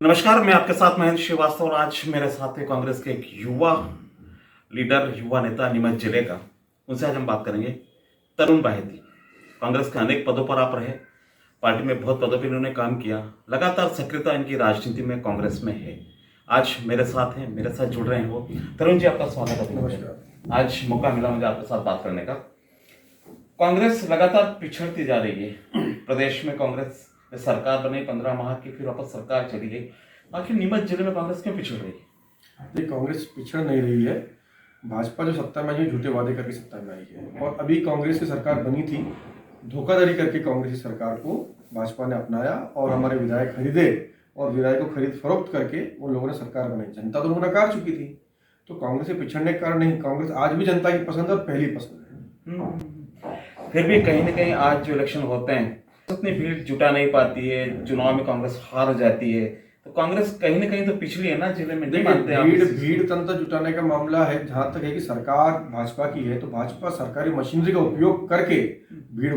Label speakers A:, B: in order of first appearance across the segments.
A: नमस्कार, मैं आपके साथ महेंद्र श्रीवास्तव और आज मेरे साथ है कांग्रेस के एक युवा लीडर, युवा नेता नीमच जिले का। उनसे आज हम बात करेंगे। तरुण बाहेती, कांग्रेस के अनेक पदों पर आप रहे, पार्टी में बहुत पदों पर इन्होंने काम किया, लगातार सक्रियता इनकी राजनीति में कांग्रेस में है। आज मेरे साथ हैं, मेरे साथ जुड़ रहे हैं वो। तरुण जी, आपका स्वागत है।
B: नमस्कार।
A: आज मौका मिला मुझे आपके साथ बात करने का। कांग्रेस लगातार पिछड़ती जा रही है। प्रदेश में कांग्रेस सरकार बनी 15 माह की, फिर वापस सरकार चली गई। आखिर नीमच जिले में कांग्रेस क्यों पिछड़ रही है?
B: ये कांग्रेस पिछड़ नहीं रही है। भाजपा जो सत्ता में आई है, झूठे वादे करके सत्ता में आई है। और अभी कांग्रेस की सरकार बनी थी, धोखाधड़ी करके कांग्रेस की सरकार को भाजपा ने अपनाया और हमारे विधायक खरीदे और विधायक को खरीद फरोख्त करके उन लोगों ने सरकार बनाई। जनता तो उनको नकार चुकी थी, तो कांग्रेस के पिछड़ने के कारण नहीं, कांग्रेस आज भी जनता की पसंद है और पहली पसंद है।
A: फिर भी कहीं ना कहीं आज जो इलेक्शन होते हैं उतनी भीड़ जुटा नहीं पाती है, चुनाव में कांग्रेस हार जाती है, तो कांग्रेस कहीं ना कहीं तो पिछड़ी है ना जिले में। नहीं मानते आप?
B: भीड़ तंत्र जुटाने का मामला है। जहां तक है कि सरकार भाजपा की है, तो भाजपा सरकारी मशीनरी का उपयोग करके भीड़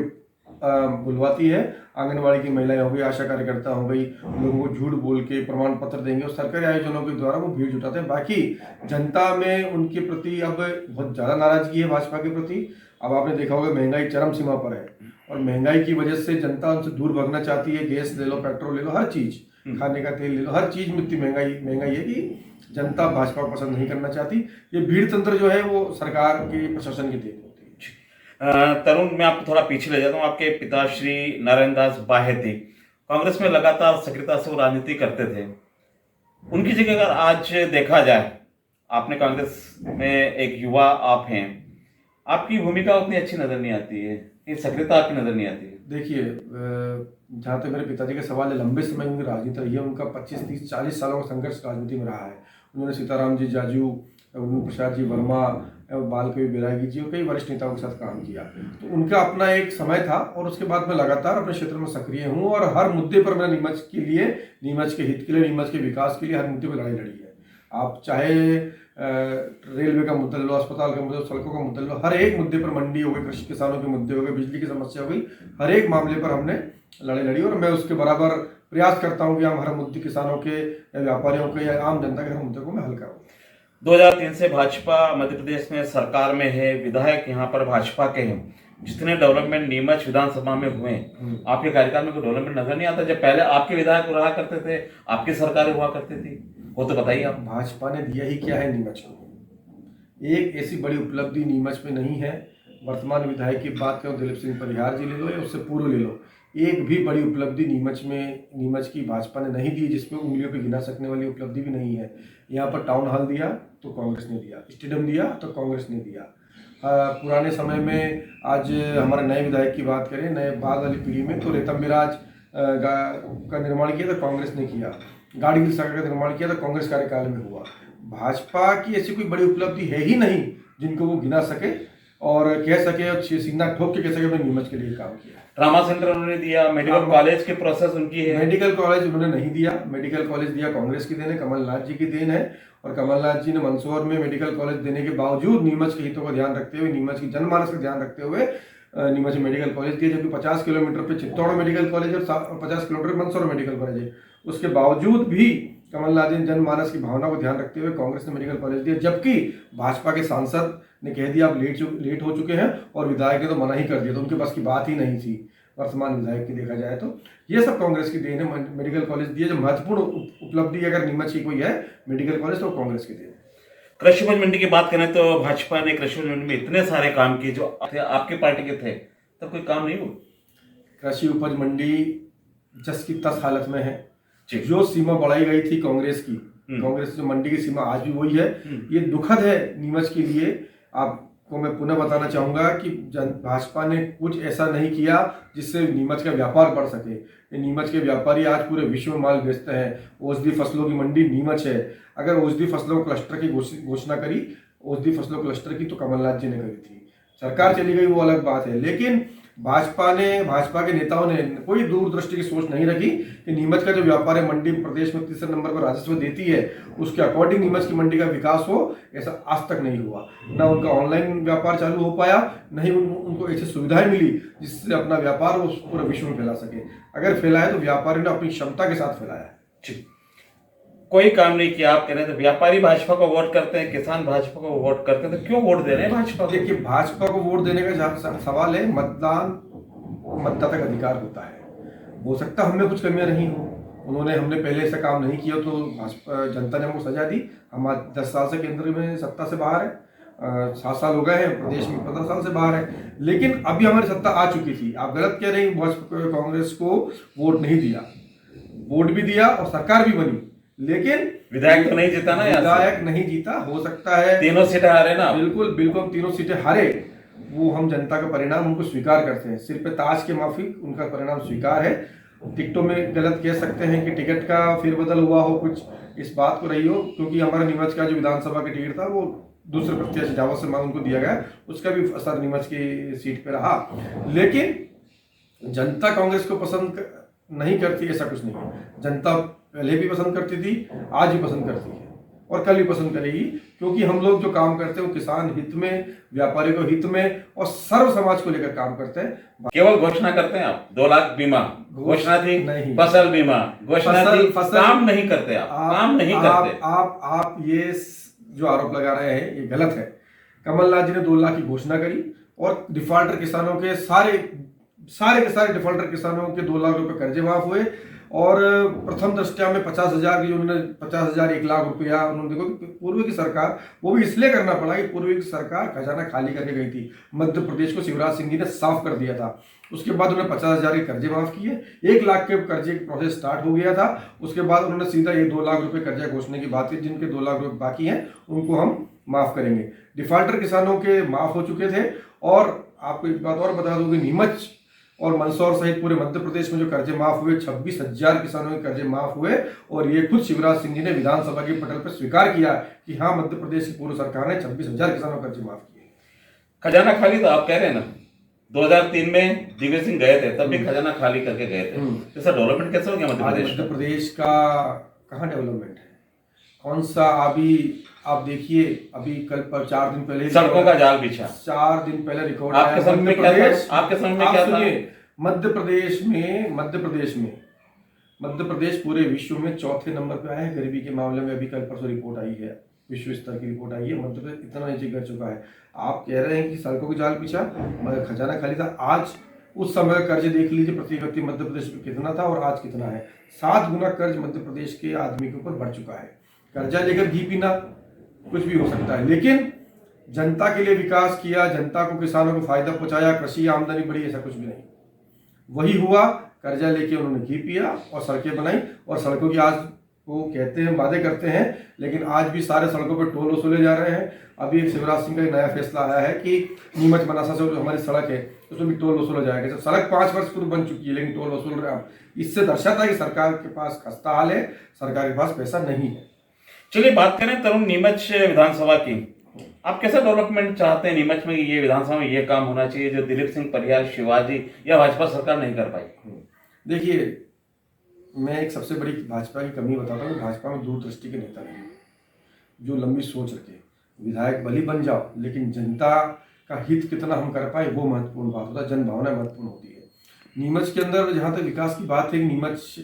B: बुलवाती है। आंगनबाड़ी की महिलाएं हो गई, आशा कार्यकर्ता हो गई, लोगों को झूठ बोल के प्रमाण पत्र देंगे और सरकारी आयोजनों के द्वारा वो भीड़ जुटाते हैं। बाकी जनता में उनके प्रति अब बहुत ज्यादा नाराजगी है भाजपा के प्रति। अब आपने देखा होगा महंगाई चरम सीमा पर है और महंगाई की वजह से जनता उनसे दूर भागना चाहती है। गैस ले लो, पेट्रोल ले लो, हर चीज, खाने का तेल ले लो, हर चीज में इतनी महंगाई है कि जनता भाजपा को पसंद नहीं करना चाहती। ये भीड़ तंत्र जो है वो सरकार के प्रशासन की देन होती है।
A: तरुण, मैं आपको थोड़ा पीछे ले जाता हूँ। आपके पिताश्री नारायण दास बाहेती कांग्रेस में लगातार सक्रियता से राजनीति करते थे। उनकी जगह अगर आज देखा जाए, आपने कांग्रेस में एक युवा आप हैं, आपकी भूमिका उतनी अच्छी नजर नहीं आती है, ये सक्रियता आपकी नजर नहीं आती है।
B: देखिए, जहाँ तक मेरे पिताजी का सवाल है, लंबे समय उनकी राजनीति रही है। उनका 25, 30, 40 सालों का संघर्ष राजनीति में रहा है। उन्होंने सीताराम जी जाजू, उन्होंने प्रसाद जी वर्मा, बालकवि बैरागी जी और कई वरिष्ठ नेताओं के साथ काम किया। तो उनका अपना एक समय था और उसके बाद मैं लगातार अपने क्षेत्र में सक्रिय हूँ और हर मुद्दे पर मैंने नीमच के लिए, नीमच के हित के लिए, नीमच के विकास के लिए हर मुद्दे पर लड़ाई लड़ी है। आप चाहे रेलवे का मुद्दा लो, अस्पताल का मुद्दा, सड़कों का मुद्दा लो, हर एक मुद्दे पर, मंडी हो गई, कृषि किसानों के मुद्दे हो गए, बिजली की समस्या हो गई, हर एक मामले पर हमने लड़ाई लड़ी और मैं उसके बराबर प्रयास करता हूं कि हम हर मुद्दे, किसानों के या व्यापारियों के या आम जनता के हर मुद्दे को मैं हल करूँ।
A: 2003 से भाजपा मध्य प्रदेश में सरकार में है, विधायक यहाँ पर भाजपा के हैं। जितने डेवलपमेंट नीमच विधानसभा में हुए, आपके कार्यकाल में कोई डेवलपमेंट नजर नहीं आता? जब पहले आपके विधायक रहा करते थे, आपकी सरकारें हुआ करती थी, वो तो बताइए आप।
B: भाजपा ने दिया ही क्या है नीमच को? एक ऐसी बड़ी उपलब्धि नीमच में नहीं है। वर्तमान विधायक की बात करो, दिलीप सिंह परिहार जी ले लो या उससे पूर्व ले लो, एक भी बड़ी उपलब्धि नीमच की भाजपा ने नहीं दी, जिसमें उंगलियों पे गिना सकने वाली उपलब्धि भी नहीं है। यहाँ पर टाउन हॉल दिया तो कांग्रेस ने दिया, स्टेडियम दिया तो कांग्रेस ने दिया। पुराने समय में, आज हमारे नए विधायक की बात करें, नए बाद वाली पीढ़ी में, तो रेतम विराज का निर्माण किया तो कांग्रेस ने किया, गाड़ी की सड़क का निर्माण किया तो कांग्रेस कार्यकाल में हुआ। भाजपा की ऐसी कोई बड़ी उपलब्धि है ही नहीं जिनको वो गिना सके और कह सके और सीना ठोक के कह सके मैंने नीमच के लिए काम किया।
A: ट्रामा सेंटर उन्होंने दिया, मेडिकल कॉलेज के प्रोसेस उनकी है।
B: मेडिकल कॉलेज उन्होंने नहीं दिया, मेडिकल कॉलेज दिया कांग्रेस की देन है, कमलनाथ जी की देन है। और कमलनाथ जी ने मंदसौर में मेडिकल कॉलेज देने के बावजूद नीमच के हितों का ध्यान रखते हुए, नीमच की जनमानस का ध्यान रखते हुए नीमच में मेडिकल कॉलेज दिया। जबकि 50 किलोमीटर पे चित्तौड़ मेडिकल कॉलेज और 50 किलोमीटर मंदसौर मेडिकल कॉलेज है। उसके बावजूद भी कमलनाथ जी ने जनमानस की भावना को ध्यान रखते हुए कांग्रेस ने मेडिकल कॉलेज दिया, जबकि भाजपा के सांसद ने कह दिया आप लेट हो चुके हैं और विधायक ने तो मना ही कर दिया, तो उनके पास की बात ही नहीं थी। वर्तमान विधायक की देखा जाए तो ये सब कांग्रेस की देन है। मेडिकल कॉलेज दिया, जो महत्वपूर्ण उपलब्धि अगर नीमच की कोई है मेडिकल कॉलेज, तो कांग्रेस की देन है।
A: कृषि उपज मंडी की बात करें तो भाजपा ने कृषि उपज मंडी में इतने सारे काम किए जो आपके पार्टी के थे, तब कोई काम नहीं हुआ।
B: कृषि उपज मंडी जस की तस हालत में है। जो सीमा बढ़ाई गई थी कांग्रेस की, कांग्रेस जो मंडी की सीमा आज भी वही है। ये दुखद है नीमच के लिए। आपको मैं पुनः बताना चाहूंगा कि भाजपा ने कुछ ऐसा नहीं किया जिससे नीमच का व्यापार बढ़ सके। ये नीमच के व्यापारी आज पूरे विश्व में माल बेचते हैं। औषधि फसलों की मंडी नीमच है। अगर औषधि फसलों क्लस्टर की घोषणा करी, औषधि फसलों क्लस्टर की, तो कमलनाथ जी ने करी थी। सरकार चली गई वो अलग बात है, लेकिन भाजपा के नेताओं ने कोई दूरदृष्टि की सोच नहीं रखी कि नीमच का जो व्यापार है, मंडी प्रदेश में तीसरे नंबर पर राजस्व देती है, उसके अकॉर्डिंग नीमच की मंडी का विकास हो, ऐसा आज तक नहीं हुआ। ना उनका ऑनलाइन व्यापार चालू हो पाया, नहीं उनको ऐसी सुविधाएं मिली जिससे अपना व्यापार वो पूरे विश्व में फैला सके। अगर फैलाया तो व्यापारी ने अपनी क्षमता के साथ फैलाया।
A: कोई काम नहीं किया। आप कह रहे थे व्यापारी भाजपा को वोट करते हैं, किसान भाजपा को वोट करते हैं, तो क्यों वोट दे रहे हैं भाजपा को?
B: देखिए, भाजपा को वोट देने का जहाँ सवाल है, मतदाता का अधिकार होता है। हो सकता है हमने कुछ कमियां रही हो, हमने पहले ऐसा काम नहीं किया तो भाजपा जनता ने हमको सजा दी। हम आज 10 साल से केंद्र में सत्ता से बाहर है, 7 साल हो गए हैं, प्रदेश में 15 साल से बाहर है, लेकिन अभी हमारी सत्ता आ चुकी थी। आप गलत कह रहे हैं, भाजपा कांग्रेस को वोट नहीं दिया, वोट भी दिया और सरकार भी बनी, लेकिन
A: विधायक तो नहीं जीता ना,
B: विधायक नहीं जीता। हो सकता है
A: तीनों सीटें हारे ना।
B: बिल्कुल बिल्कुल, तीनों सीटें हारे, वो हम जनता का परिणाम उनको स्वीकार करते हैं। सिर पे ताज के माफिक उनका परिणाम स्वीकार है। टिकटों में गलत कह सकते हैं कि टिकट का फेरबदल हुआ हो, कुछ इस बात को रही हो, क्योंकि हमारा नीमच का जो विधानसभा का टिकट था वो दूसरे प्रत्याशी जावत से मांग उनको दिया गया, उसका भी असर नीमच की सीट पे रहा। लेकिन जनता कांग्रेस को पसंद नहीं करती ऐसा कुछ नहीं है। जनता पहले भी पसंद करती थी, आज भी पसंद करती है और कल भी पसंद करेगी, क्योंकि हम लोग जो काम करते हैं वो किसान हित में, व्यापारी को हित में और सर्व समाज को लेकर काम करते हैं।
A: केवल घोषणा करते हैं आप, 2 लाख बीमा घोषणा थी,
B: नहीं,
A: फसल बीमा घोषणा थी, काम नहीं करते आप, काम नहीं करते
B: आप ये जो आरोप लगा रहे हैं ये गलत है। कमलनाथ जी ने 2 लाख की घोषणा करी और डिफॉल्टर किसानों के सारे के सारे डिफॉल्टर किसानों के 2 लाख रुपए कर्जे माफ हुए। और प्रथम दृष्टया में 50,000 की उन्होंने 50,000 1 लाख रुपया उन्होंने, देखो पूर्व की सरकार, वो भी इसलिए करना पड़ा कि पूर्व की सरकार खजाना खाली करके गई थी। मध्य प्रदेश को शिवराज सिंह जी ने साफ कर दिया था। उसके बाद उन्होंने 50,000 के कर्जे माफ किए, 1 लाख के कर्जे की प्रोसेस स्टार्ट हो गया था। उसके बाद उन्होंने सीधा ये 2 लाख रुपए कर्जा घोषणा की बात की, जिनके 2 लाख रुपए बाकी हैं उनको हम माफ करेंगे। डिफॉल्टर किसानों के माफ हो चुके थे। और आपको एक बात और बता दूं कि नीमच और मंदसौर सहित पूरे मध्य प्रदेश में जो कर्जे माफ हुए, 26,000 किसानों के कर्जे माफ हुए। और ये खुद शिवराज सिंह जी ने विधानसभा के पटल पर स्वीकार किया कि हाँ, मध्य प्रदेश की पूर्व सरकार ने 26,000 किसानों के कर्जे माफ किए।
A: खजाना खाली तो आप कह रहे हैं ना, 2003 में दिग्विजय सिंह गए थे, तब भी खजाना खाली करके गए थे, तो सर डेवलपमेंट कैसे हो गया
B: मध्य प्रदेश का? कहाँ डेवलपमेंट है, कौन सा? अभी आप देखिए, अभी कल पर 4 दिन पहले
A: सड़कों का जाल बिछा,
B: 4 दिन पहले रिकॉर्ड
A: आपके समझ में क्या था? आपके समझ में क्या था?
B: मध्य प्रदेश पूरे विश्व में 4थे नंबर पे आया है गरीबी के मामले में। अभी कल परसों रिपोर्ट आई है, विश्व स्तर की रिपोर्ट आई है, मध्य प्रदेश इतना नीचे गिर चुका है। आप कह रहे हैं कि सड़कों के जाल पीछा, मगर खजाना खाली था। आज उस समय का कर्ज देख लीजिए प्रति व्यक्ति मध्य प्रदेश में कितना था और आज कितना है। 7 गुना कर्ज मध्य प्रदेश के आदमी के ऊपर बढ़ चुका है। कर्जा लेकर घी पीना कुछ भी हो सकता है, लेकिन जनता के लिए विकास किया, जनता को, किसानों को फायदा पहुंचाया, कृषि आमदनी बढ़ी, ऐसा कुछ भी नहीं। वही हुआ, कर्जा लेके उन्होंने घी पिया और सड़कें बनाई। और सड़कों की आज वो कहते हैं, वादे करते हैं, लेकिन आज भी सारे सड़कों पर टोल वसूले जा रहे हैं। अभी एक शिवराज सिंह का एक नया फैसला आया है कि नीमच मनासा से जो हमारी सड़क है उसमें भी टोल वसूला जाएगा। जब सड़क 5 वर्ष पूर्व बन चुकी है लेकिन टोल वसूल रहे हैं। इससे दर्शाता है कि सरकार के पास खस्ता हाल है, सरकार के पास पैसा नहीं है।
A: चलिए बात करें तरुण नीमच विधानसभा की। आप कैसा डेवलपमेंट चाहते हैं नीमच में? ये विधानसभा में ये काम होना चाहिए जो दिलीप सिंह परिहार, शिवाजी या भाजपा सरकार नहीं कर पाई।
B: देखिए, मैं एक सबसे बड़ी भाजपा की कमी बताता हूँ, भाजपा में दूरदृष्टि के नेता नहीं, जो लंबी सोच रखे। विधायक भले बन जाओ, लेकिन जनता का हित कितना हम कर पाए वो महत्वपूर्ण बात होता है, जन भावना महत्वपूर्ण होती है। नीमच के अंदर जहाँ तक विकास की बात है, नीमच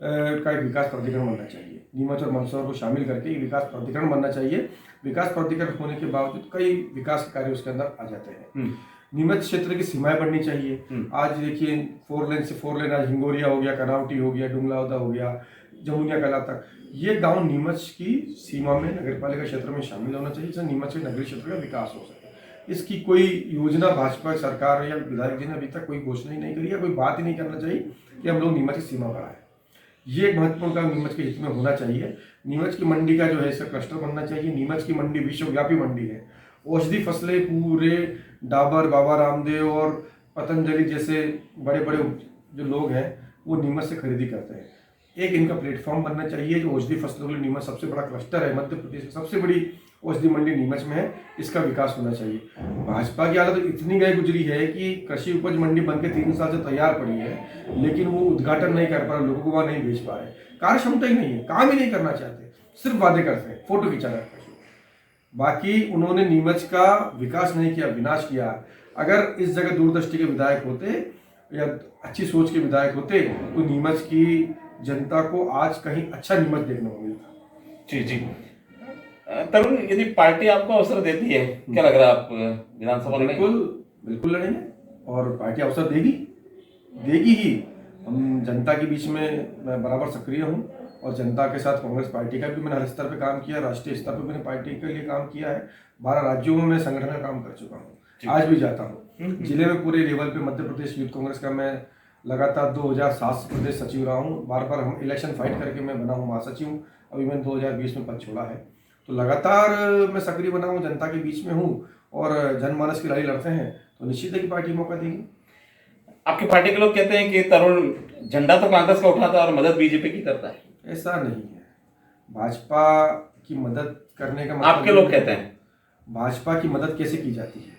B: का एक विकास प्राधिकरण बनना चाहिए। नीमच और मंदसौर को शामिल करके एक विकास प्राधिकरण बनना चाहिए। विकास प्राधिकरण होने के बावजूद कई विकास के कार्य उसके अंदर आ जाते हैं। नीमच क्षेत्र की सीमाएं बढ़नी चाहिए। आज देखिए 4 लेन से 4 लेन, आज हिंगोरिया हो गया, कनावटी हो गया, डुंगलावदा हो गया, जमुनिया कला तक, ये गांव नीमच की सीमा में नगरपालिका क्षेत्र में शामिल होना चाहिए, जिससे नीमच के नगरीय क्षेत्र का विकास हो सके। इसकी कोई योजना भाजपा सरकार या विधायक जी ने अभी तक कोई घोषणा ही नहीं करी, या कोई बात ही नहीं करना चाहिए कि हम लोग नीमच की सीमा बढ़ाएं। ये एक महत्वपूर्ण काम नीमच के हित में होना चाहिए। नीमच की मंडी का जो है इसका क्लस्टर बनना चाहिए। नीमच की मंडी विश्वव्यापी मंडी है। औषधि फसलें पूरे डाबर, बाबा रामदेव और पतंजलि जैसे बड़े बड़े जो लोग हैं वो नीमच से खरीदी करते हैं। एक इनका प्लेटफॉर्म बनना चाहिए। जो औषधि फसलों के लिए नीमच सबसे बड़ा क्लस्टर है, मध्य प्रदेश की सबसे बड़ी औषधि मंडी नीमच में है, इसका विकास होना चाहिए। भाजपा की हालत तो इतनी गई गुजरी है कि कृषि उपज मंडी बनके 3 साल से तैयार पड़ी है, लेकिन वो उद्घाटन नहीं कर पा रहे, लोगों को वहां नहीं बेच पा रहे। कार्य क्षमता ही नहीं है, काम ही नहीं करना चाहते, सिर्फ वादे करते हैं, फोटो खिंचा रखते हैं। बाकी उन्होंने नीमच का विकास नहीं किया, विनाश किया। अगर इस जगह दूरदृष्टि के विधायक होते या अच्छी सोच के विधायक होते तो नीमच की जनता को आज कहीं अच्छा नीमच देखने को मिलता।
A: जी जी। तरुण, यदि पार्टी आपको अवसर देती है, क्या लग रहा है आप विधानसभा लड़ेंगे?
B: बिल्कुल बिल्कुल लड़ेंगे, और पार्टी अवसर देगी, देगी ही। हम जनता के बीच में मैं बराबर सक्रिय हूँ, और जनता के साथ कांग्रेस पार्टी का भी मैंने हर स्तर पे काम किया, राष्ट्रीय स्तर पे मैंने पार्टी के लिए काम किया है। 12 राज्यों में मैं संगठन का काम कर चुका हूँ, आज भी जाता हूँ। जिले में पूरे लेवल पे मध्य प्रदेश यूथ कांग्रेस का मैं लगातार 2007 से प्रदेश सचिव रहा हूँ। बार बार हम इलेक्शन फाइट करके मैं बना हूँ महासचिव। अभी मैंने 2020 में पद छोड़ा है, तो लगातार मैं सक्रिय बना हूँ, जनता के बीच में हूँ, और जनमानस की लड़ाई लड़ते हैं, तो निश्चित है कि पार्टी मौका देगी।
A: आपकी पार्टी के लोग कहते हैं कि तरुण झंडा तो कांग्रेस का उठाता है और मदद बीजेपी की करता है।
B: ऐसा नहीं है, भाजपा की मदद करने का मतलब,
A: आपके लोग कहते हैं।
B: भाजपा की मदद कैसे की जाती है?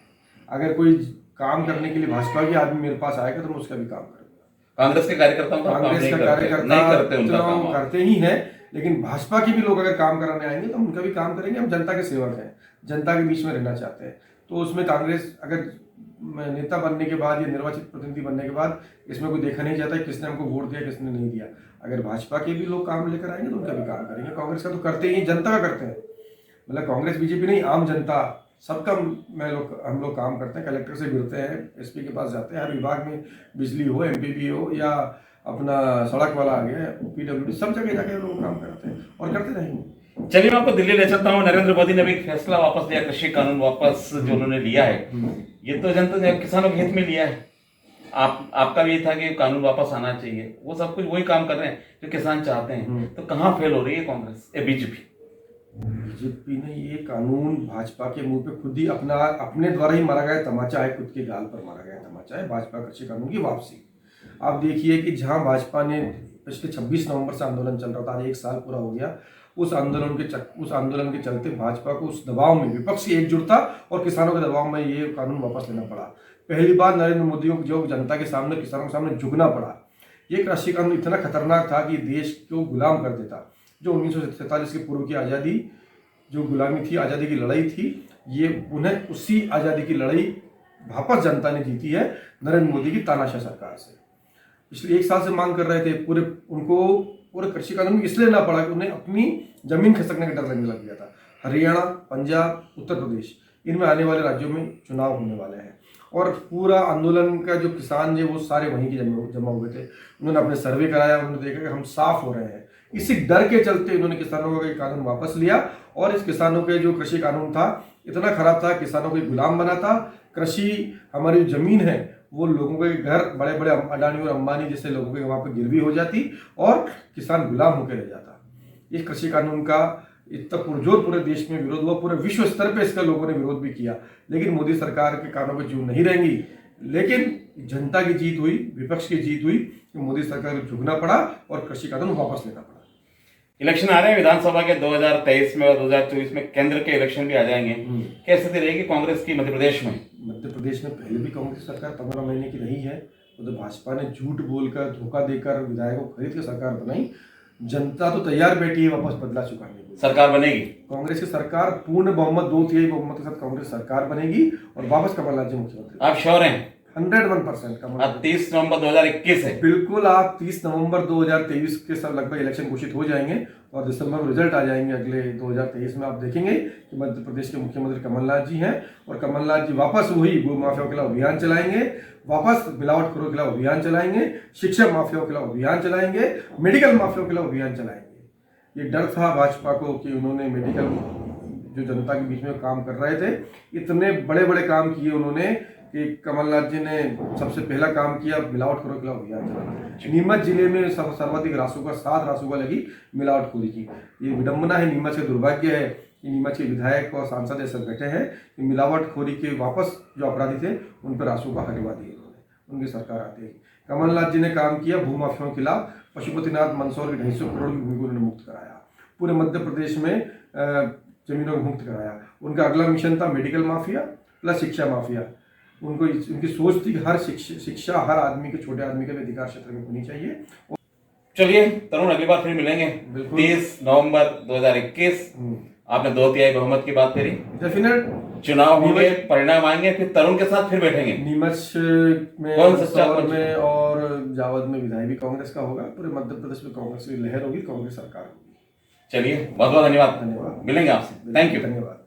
B: अगर कोई काम करने के लिए भाजपा के आदमी मेरे पास आएगा तो मैं उसका भी काम करूंगा।
A: कांग्रेस के कार्यकर्ताओं का काम
B: कांग्रेस
A: नहीं
B: का
A: करते,
B: कार्यकर्ता
A: नहीं करते उनका
B: चलो
A: काम आप।
B: करते ही हैं, लेकिन भाजपा के भी लोग अगर काम कराने आएंगे तो हम उनका भी काम करेंगे। हम जनता के सेवक हैं, जनता के बीच में रहना चाहते हैं, तो उसमें कांग्रेस अगर नेता बनने के बाद या निर्वाचित प्रतिनिधि बनने के बाद इसमें कोई देखा नहीं जाता है किसने हमको वोट दिया किसने नहीं दिया। अगर भाजपा के भी लोग काम लेकर आएंगे तो उनका भी काम करेंगे। कांग्रेस का तो करते ही, जनता का करते हैं, मतलब कांग्रेस बीजेपी नहीं, आम जनता सबका हम लोग काम करते हैं। कलेक्टर से जुड़ते हैं, एसपी के पास जाते हैं, हर विभाग में, बिजली हो, एमपीबी हो, या अपना सड़क वाला आ गया, पीडब्ल्यूडी, सब जगह जाके लोग काम करते हैं और करते रहेंगे।
A: चलिए मैं आपको दिल्ली ले चलता हूँ। नरेंद्र मोदी ने भी एक फैसला वापस लिया, कृषि कानून वापस जो उन्होंने लिया है, ये तो जनता किसानों के हित में लिया है। आपका भी ये था कि कानून वापस आना चाहिए, वो सब कुछ वही काम कर रहे हैं जो किसान चाहते हैं। तो कहाँ फेल हो रही है कांग्रेस या बीजेपी?
B: बीजेपी ने ये कानून भाजपा के मुंह पे खुद ही अपने द्वारा ही मारा गया तमाचा है, खुद के गाल पर मारा गया तमाचा है भाजपा कृषि कानून की वापसी। आप देखिए कि जहां भाजपा ने पिछले 26 नवंबर से आंदोलन चल रहा था, आज 1 साल पूरा हो गया, उस आंदोलन के चलते भाजपा को उस दबाव में, विपक्ष की एकजुटता और किसानों के दबाव में ये कानून वापस लेना पड़ा। पहली बार नरेंद्र मोदी को जो जनता के सामने, किसानों के सामने झुकना पड़ा। ये कृषि कानून इतना खतरनाक था कि देश को गुलाम कर देता। जो 1947 के पूर्व की आज़ादी, जो गुलामी थी, आज़ादी की लड़ाई थी, ये उन्हें उसी आज़ादी की लड़ाई वापस जनता ने जीती है नरेंद्र मोदी की तानाशाह सरकार से। पिछले 1 साल से मांग कर रहे थे, पूरे कृषि कानून इसलिए ना पड़ा कि उन्हें अपनी जमीन खिसकने का डर लगने लग गया था। हरियाणा, पंजाब, उत्तर प्रदेश, इनमें आने वाले राज्यों में चुनाव होने वाले हैं, और पूरा आंदोलन का जो किसान है वो सारे वहीं के जमा हुए थे। उन्होंने अपने सर्वे कराया, उन्होंने देखा कि हम साफ हो रहे हैं। इसी डर के चलते उन्होंने किसानों का कानून वापस लिया, और इस किसानों के जो कृषि कानून था इतना खराब था, किसानों को गुलाम बनाता। कृषि, हमारी जमीन है, वो लोगों के घर, बड़े बड़े अडानी और अंबानी जैसे लोगों के वहाँ पर गिरवी हो जाती, और किसान गुलाम होकर रह जाता। इस कृषि कानून का इतना पुरजोर पूरे देश में विरोध हुआ, पूरे विश्व स्तर पे इसका लोगों ने विरोध भी किया, लेकिन मोदी सरकार के कानों पर जूं नहीं रहेंगी। लेकिन जनता की जीत हुई, विपक्ष की जीत हुई, कि मोदी सरकार को झुकना पड़ा और कृषि कानून वापस लेना पड़ा।
A: इलेक्शन आ रहे हैं विधानसभा के 2023 में और 2024 में केंद्र के इलेक्शन भी आ जाएंगे। क्या स्थिति रहेगी कांग्रेस की मध्य प्रदेश में?
B: मध्य प्रदेश में पहले भी कांग्रेस सरकार 15 महीने की रही है, तो भाजपा ने झूठ बोलकर, धोखा देकर विधायकों को खरीद कर सरकार बनाई। जनता तो तैयार बैठी है वापस बदला चुकाने को।
A: सरकार बनेगी
B: कांग्रेस की सरकार, पूर्ण बहुमत, 2/3 बहुमत के साथ कांग्रेस सरकार बनेगी, और वापस कमलनाथ जी मुख्यमंत्री।
A: आप श्योर हैं?
B: 101% कमलनाथ।
A: 30 नवंबर 2021 है।
B: बिल्कुल, आप 30 नवंबर 2023 के सब लगभग इलेक्शन घोषित हो जाएंगे, और दिसंबर में रिजल्ट आ जाएंगे अगले 2023 में। आप देखेंगे कि मध्य प्रदेश के मुख्यमंत्री कमलनाथ जी हैं, और कमलनाथ जी वापस वही भू माफियाओं के खिलाफ अभियान चलाएंगे, वापस मिलावटखोरों के खिलाफ अभियान चलाएंगे, शिक्षा माफियाओं के खिलाफ अभियान चलाएंगे, मेडिकल माफियाओं के खिलाफ अभियान चलाएंगे। ये डर था भाजपा को कि उन्होंने मेडिकल, जो जनता के बीच में काम कर रहे थे, इतने बड़े बड़े काम किए उन्होंने कि कमलनाथ जी ने सबसे पहला काम किया मिलावटखोरों के खिलाफ अभियान चलाना। नीमच जिले में सर्वाधिक रासुका, 7 रासुका लगी मिलावटखोरी की। ये विडंबना है, नीमच का दुर्भाग्य है कि नीमच के विधायक और सांसद ऐसे बैठे हैं कि मिलावटखोरी के वापस जो अपराधी थे उन पर रासुका हटवा दिए उन्होंने, उनकी सरकार आते ही। कमलनाथ जी ने काम किया भूमाफियाओं के खिलाफ, पशुपतिनाथ मंदसौर की 250 करोड़ की भूमि को उन्होंने मुक्त कराया, पूरे मध्य प्रदेश में जमीनों को मुक्त कराया। उनका अगला मिशन था मेडिकल माफिया प्लस शिक्षा माफिया। उनकी सोच थी कि हर शिक्षा हर आदमी के, छोटे आदमी के भी अधिकार क्षेत्र में होनी चाहिए।
A: चलिए तरुण, अगली बार फिर मिलेंगे 30 नवंबर 2021। आपने 2/3 बहुमत की बात करी,
B: डेफिनेट
A: चुनाव होंगे, परिणाम आएंगे, फिर तरुण के साथ फिर बैठेंगे।
B: नीमच में, मंदसौर में और जावद में विधायक भी कांग्रेस का होगा। पूरे मध्य प्रदेश में कांग्रेस की लहर होगी, कांग्रेस सरकार होगी।
A: चलिए बहुत बहुत धन्यवाद,
B: धन्यवाद।
A: मिलेंगे आपसे, थैंक यू।
B: धन्यवाद।